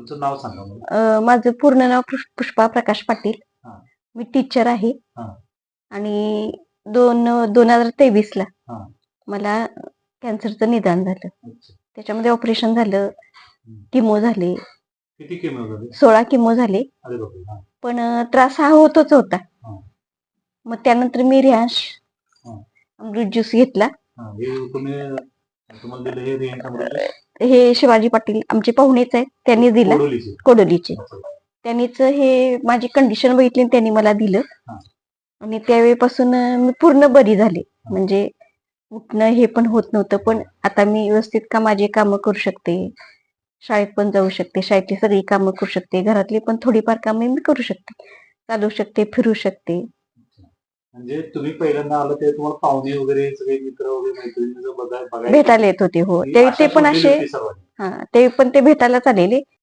तुमचं नाव सांगा मला. माझं पूर्ण नाव पुष्पा प्रकाश पाटील. हा. मी टीचर आहे. हा. आणि 2023 ला हा. मला कॅन्सरचं निदान झालं. अच्छा. त्याच्यामध्ये ऑपरेशन झालं, किमो झाले, किती किमो झाले? 16 किमो झाले. अरे बापरे. हा. पण त्रास हा होतच होता. हा. मग त्यानंतर मी रिहान्श हा. अमृत ज्यूस घेतला. हा. हे तुम्हाला दिलं हे रिहान्श अमृत ज्यूस? हे शिवाजी पाटील आमचे पाहुणेच आहेत, त्यांनी दिला. कोडोलीचे. त्यांनीच हे माझी कंडिशन बघितली आणि त्यांनी मला दिलं. आणि त्यावेळेपासून मी पूर्ण बरी झाले. म्हणजे उठणं हे पण होत नव्हतं, पण आता मी व्यवस्थित माझे कामं करू शकते, शाळेत पण जाऊ शकते, शाळेतली सगळी कामं करू शकते, घरातली पण थोडीफार कामे मी करू शकते, चालू शकते, फिरू शकते. म्हणजे तुम्ही पहिल्यांदा आलं ते तुम्हाला पाहुणे वगैरे सगळे मित्र वगैरे मैत्रिणी भेटायला येत होते. हो, ते पण असे ते भेटायलाच आलेले.